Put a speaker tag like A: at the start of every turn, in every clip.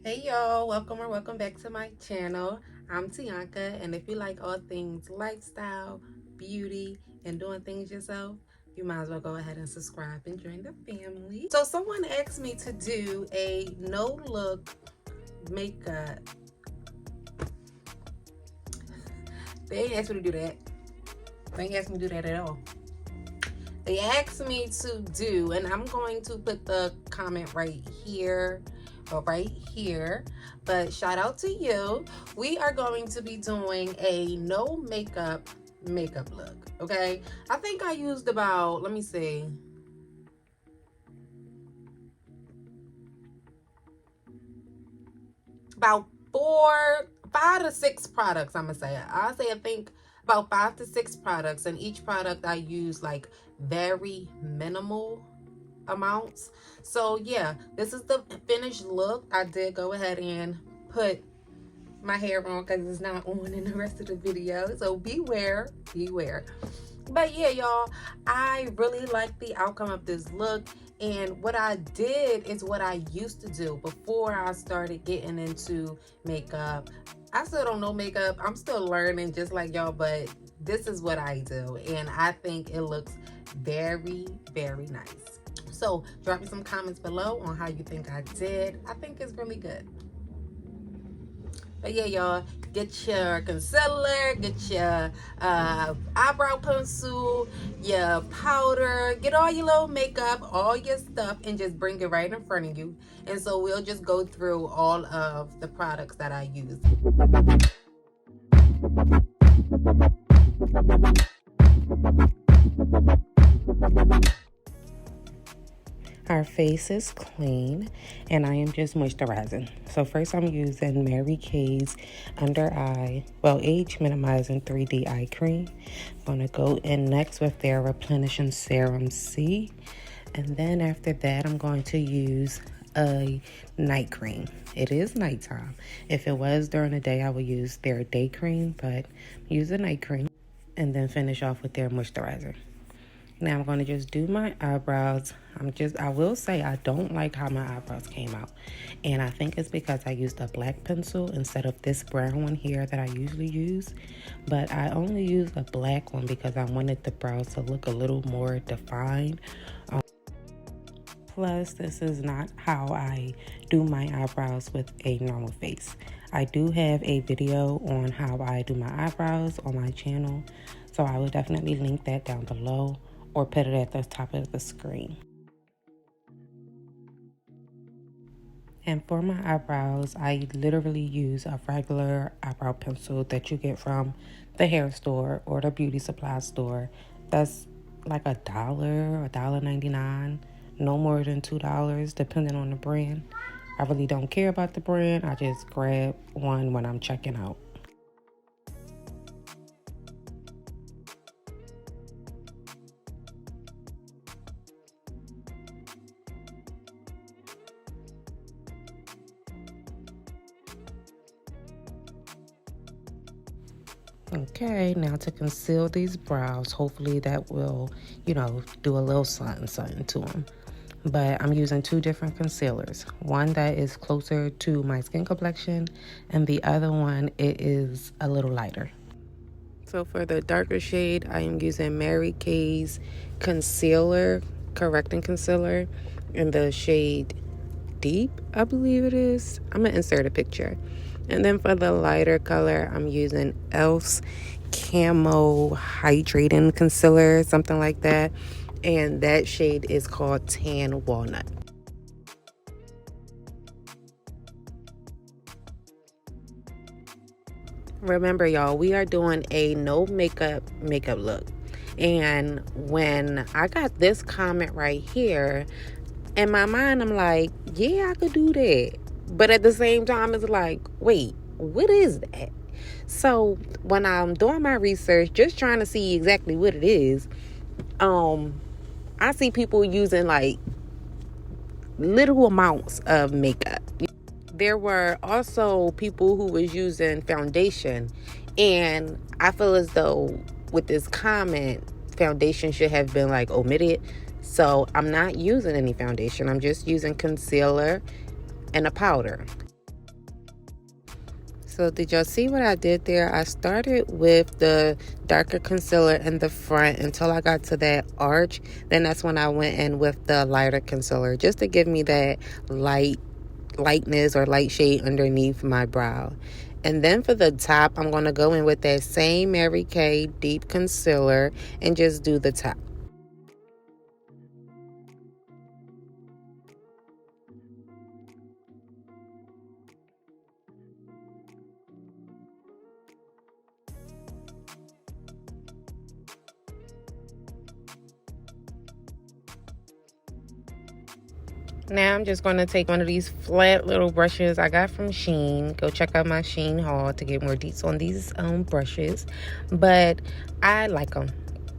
A: Hey y'all, welcome or welcome back to my channel. I'm Teaunca, and if you like all things lifestyle, beauty, and doing things yourself, you might as well go ahead and subscribe and join the family. So someone asked me to do a no look makeup. They ain't asked me to do that. They ain't asked me to do that at all. They asked me to do, and I'm going to put the comment right here or right here, but shout out to you. We are going to be doing a no makeup look, okay? I think I used about, let me see, about 5 to 6 products. I'm gonna say I think about 5 to 6 products, and each product I use like very minimal amounts. So yeah, this is the finished look. I did go ahead and put my hair on because it's not on in the rest of the video, so beware. But yeah, y'all, I really like the outcome of this look. And what I did is what I used to do before I started getting into makeup. I still don't know makeup. I'm still learning just like y'all, but this is what I do. And I think it looks very, very nice. So drop me some comments below on how you think I did. I think it's really good. But yeah, y'all, get your concealer, get your eyebrow pencil, your powder, get all your little makeup, all your stuff, and just bring it right in front of you. And so we'll just go through all of the products that I use. Our face is clean, and I am just moisturizing. So first I'm using Mary Kay's under eye, age minimizing 3D eye cream. I'm gonna go in next with their replenishing serum C, and then after that I'm going to use a night cream. It is nighttime. If it was during the day, I would use their day cream, but use a night cream, and then finish off with their moisturizer. Now I'm going to just do my eyebrows. I will say I don't like how my eyebrows came out. And I think it's because I used a black pencil instead of this brown one here that I usually use. But I only used a black one because I wanted the brows to look a little more defined. Plus, this is not how I do my eyebrows with a normal face. I do have a video on how I do my eyebrows on my channel. So I will definitely link that down below, or put it at the top of the screen. And for my eyebrows, I literally use a regular eyebrow pencil that you get from the hair store or the beauty supply store. That's like $1, $1.99, no more than $2, depending on the brand. I really don't care about the brand. I just grab one when I'm checking out. Okay, now to conceal these brows, hopefully that will, do a little something to them. But I'm using 2 different concealers. One that is closer to my skin complexion, and the other one, it is a little lighter. So for the darker shade, I am using Mary Kay's concealer, correcting concealer, in the shade Deep, I believe it is. I'm gonna insert a picture. And then for the lighter color, I'm using e.l.f.'s Camo Hydrating Concealer, something like that. And that shade is called Tan Walnut. Remember, y'all, we are doing a no makeup look. And when I got this comment right here, in my mind, I'm like, yeah, I could do that. But at the same time, it's like, wait, what is that? So when I'm doing my research, just trying to see exactly what it is, I see people using like little amounts of makeup. There were also people who was using foundation, and I feel as though with this comment, foundation should have been like omitted. So I'm not using any foundation. I'm just using concealer and a powder. So did y'all see what I did there? I started with the darker concealer in the front until I got to that arch. Then that's when I went in with the lighter concealer, just to give me that lightness or light shade underneath my brow. And then for the top, I'm going to go in with that same Mary Kay deep concealer and just do the top. Now I'm just going to take one of these flat little brushes I got from Shein. Go check out my Shein haul to get more deets on these brushes. But I like them.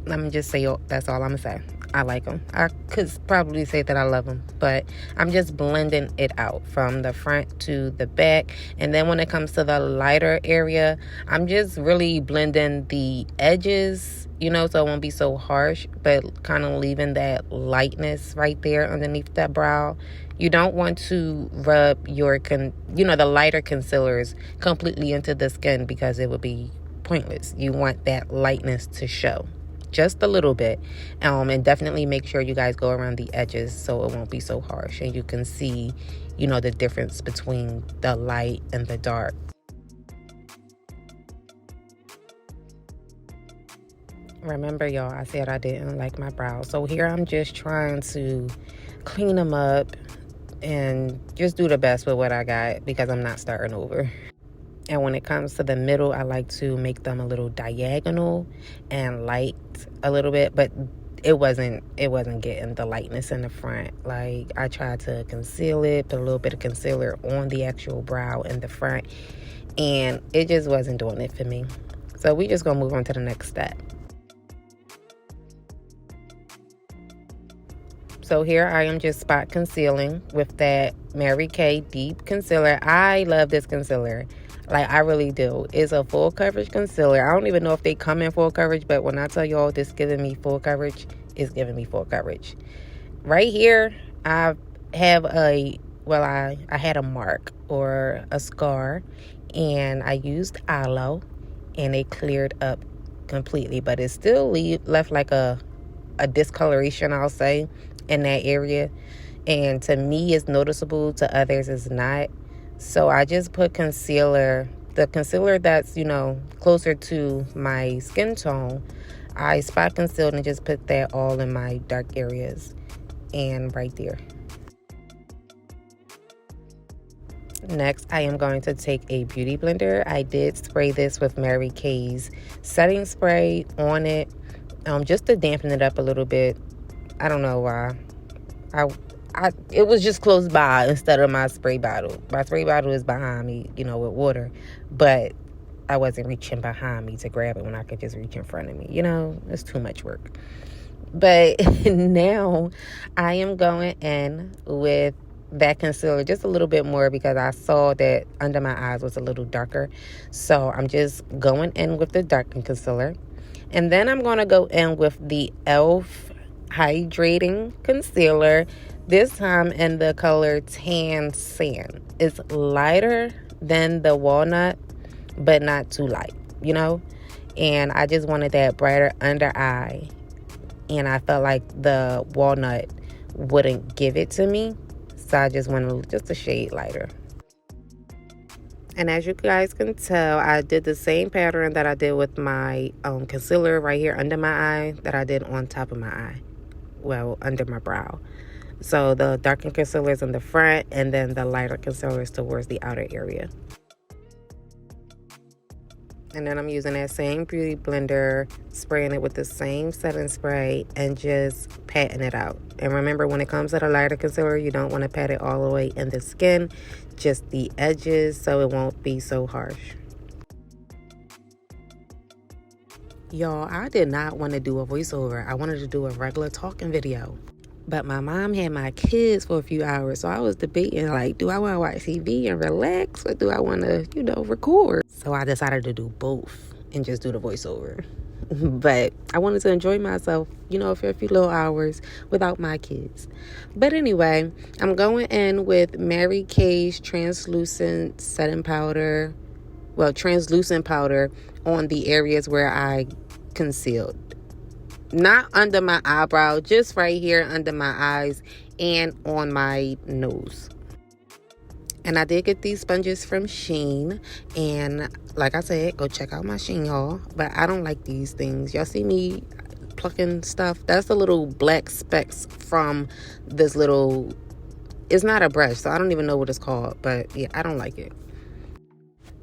A: Let me just say, that's all I'm going to say. I like them. I could probably say that I love them, but I'm just blending it out from the front to the back. And then when it comes to the lighter area, I'm just really blending the edges, you know, so it won't be so harsh, but kind of leaving that lightness right there underneath that brow. You don't want to rub your, the lighter concealers completely into the skin because it would be pointless. You want that lightness to show just a little bit, and definitely make sure you guys go around the edges so it won't be so harsh and you can see, the difference between the light and the dark. Remember, y'all, I said I didn't like my brows, so here I'm just trying to clean them up and just do the best with what I got because I'm not starting over. And when it comes to the middle, I like to make them a little diagonal and light a little bit, but it wasn't getting the lightness in the front. Like, I tried to conceal it, put a little bit of concealer on the actual brow in the front, and it just wasn't doing it for me. So we just gonna move on to the next step. So here I am just spot concealing with that Mary Kay deep concealer. I love this concealer. Like, I really do. It's a full coverage concealer. I don't even know if they come in full coverage, but when I tell y'all this giving me full coverage, it's giving me full coverage. Right here, I have I had a mark or a scar, and I used aloe, and it cleared up completely, but it still left like a discoloration, I'll say, in that area. And to me, it's noticeable. To others, it's not. So I just put concealer, the concealer that's, closer to my skin tone. I spot concealed and just put that all in my dark areas and right there. Next, I am going to take a beauty blender. I did spray this with Mary Kay's setting spray on it, just to dampen it up a little bit. I don't know why. It was just close by instead of my spray bottle. My spray bottle is behind me, with water. But I wasn't reaching behind me to grab it when I could just reach in front of me. It's too much work. But now I am going in with that concealer just a little bit more because I saw that under my eyes was a little darker. So I'm just going in with the darkened concealer. And then I'm going to go in with the e.l.f. hydrating concealer. This time in the color Tan Sand. It's lighter than the walnut, but not too light, And I just wanted that brighter under eye. And I felt like the walnut wouldn't give it to me. So I just went just a shade lighter. And as you guys can tell, I did the same pattern that I did with my concealer right here under my eye that I did on top of my eye. Well, under my brow. So the darkened concealer is in the front, and then the lighter concealer is towards the outer area. And then I'm using that same beauty blender, spraying it with the same setting spray, and just patting it out. And remember, when it comes to the lighter concealer, you don't want to pat it all the way in the skin, just the edges, so it won't be so harsh. Y'all, I did not want to do a voiceover. I wanted to do a regular talking video. But my mom had my kids for a few hours, so I was debating, like, do I want to watch TV and relax, or do I want to, record? So I decided to do both and just do the voiceover. But I wanted to enjoy myself, for a few little hours without my kids. But anyway, I'm going in with Mary Kay's translucent setting powder. well, translucent powder on the areas where I concealed. Not under my eyebrow, just right here under my eyes and on my nose. And I did get these sponges from Shein, and like I said, go check out my Shein haul. But I don't like these things. Y'all see me plucking stuff? That's the little black specks from this little, it's not a brush, so I don't even know what it's called, but yeah, I don't like it.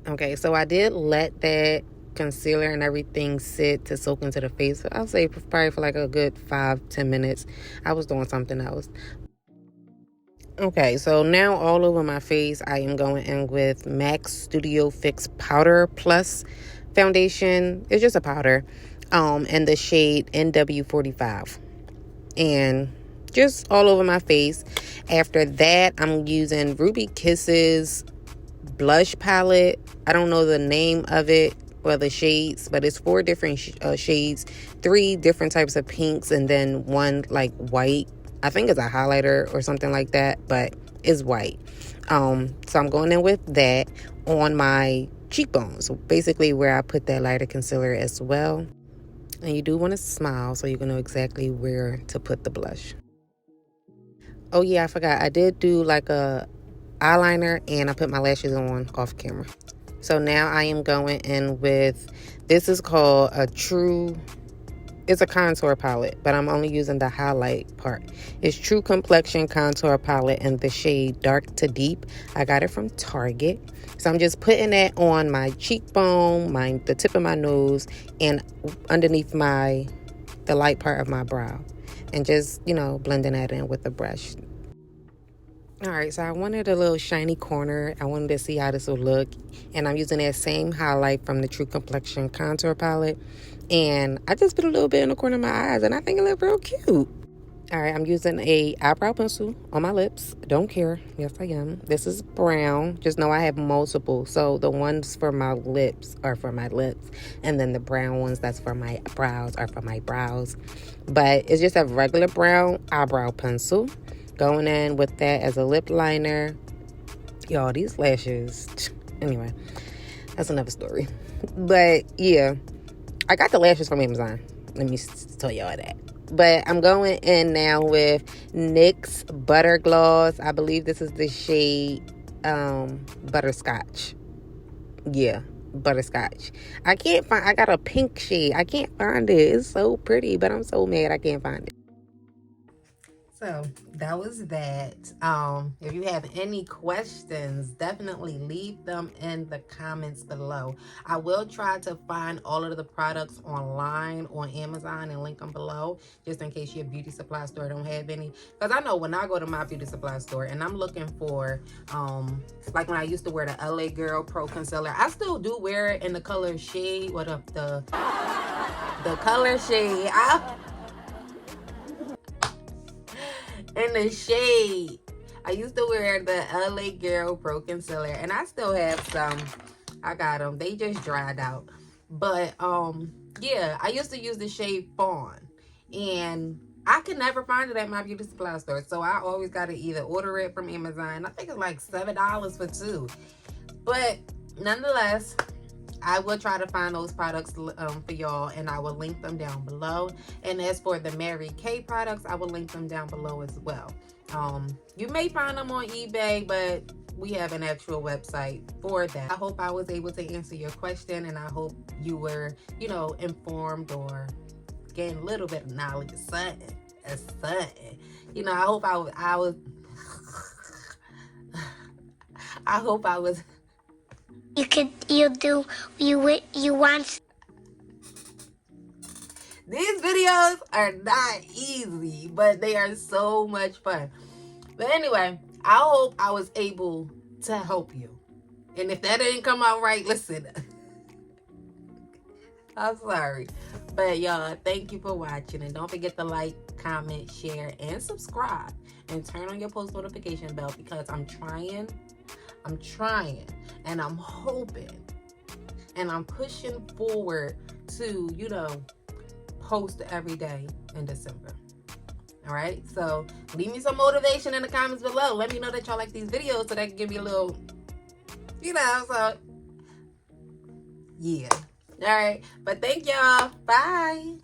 A: Okay, so I did let that concealer and everything sit to soak into the face. I'll say probably for like a good 5-10 minutes. I was doing something else. Okay, so now all over my face, I am going in with MAC Studio Fix Powder Plus foundation. It's just a powder, in the shade NW45, and just all over my face. After that, I'm using Ruby Kisses blush palette. I don't know the name of it or the shades, but it's 4 different shades, 3 different types of pinks, and then one like white. I think it's a highlighter or something like that, but it's white. So I'm going in with that on my cheekbones, so basically where I put that lighter concealer as well. And you do want to smile so you can know exactly where to put the blush. Oh yeah, I forgot. I did do like a eyeliner, and I put my lashes on off camera. So now I am going in with, this is called a True, it's a contour palette, but I'm only using the highlight part. It's True Complexion Contour Palette in the shade Dark to Deep. I got it from Target. So I'm just putting that on my cheekbone, the tip of my nose, and underneath the light part of my brow. And just, you know, blending that in with the brush. Alright, so I wanted a little shiny corner. I wanted to see how this would look. And I'm using that same highlight from the True Complexion Contour Palette. And I just put a little bit in the corner of my eyes, and I think it looked real cute. Alright, I'm using a eyebrow pencil on my lips. Don't care. Yes, I am. This is brown. Just know I have multiple. So the ones for my lips are for my lips. And then the brown ones that's for my brows are for my brows. But it's just a regular brown eyebrow pencil. Going in with that as a lip liner. Y'all, these lashes. Anyway, that's another story. But yeah, I got the lashes from Amazon. Let me tell y'all that. But I'm going in now with NYX Butter Gloss. I believe this is the shade Butterscotch. Yeah, Butterscotch. I got a pink shade. I can't find it. It's so pretty, but I'm so mad I can't find it. So that was that. If you have any questions, definitely leave them in the comments below. I will try to find all of the products online on Amazon and link them below, just in case your beauty supply store don't have any. Because I know when I go to my beauty supply store and I'm looking for, like when I used to wear the LA Girl Pro Concealer, I still do wear it in the color shade. What up, the color shade? In the shade, I used to wear the LA Girl Pro Concealer, and I still have some. I got them. They just dried out. But yeah, I used to use the shade Fawn, and I could never find it at my beauty supply store, so I always got to either order it from Amazon. I think it's like $7 for 2, but nonetheless, I will try to find those products for y'all, and I will link them down below. And as for the Mary Kay products, I will link them down below as well. You may find them on eBay, but we have an actual website for that. I hope I was able to answer your question, and I hope you were, you know, informed or getting a little bit of knowledge of something. You know, I hope I was I hope I was you want. These videos are not easy, but they are so much fun. But anyway, I hope I was able to help you. And if that didn't come out right, listen. I'm sorry. But y'all, thank you for watching. And don't forget to like, comment, share, and subscribe. And turn on your post notification bell, because I'm trying, and I'm hoping, and I'm pushing forward to, you know, post every day in December. All right, so leave me some motivation in the comments below. Let me know that y'all like these videos so that can give me a little, you know, so
B: Yeah. All right. But thank y'all. Bye.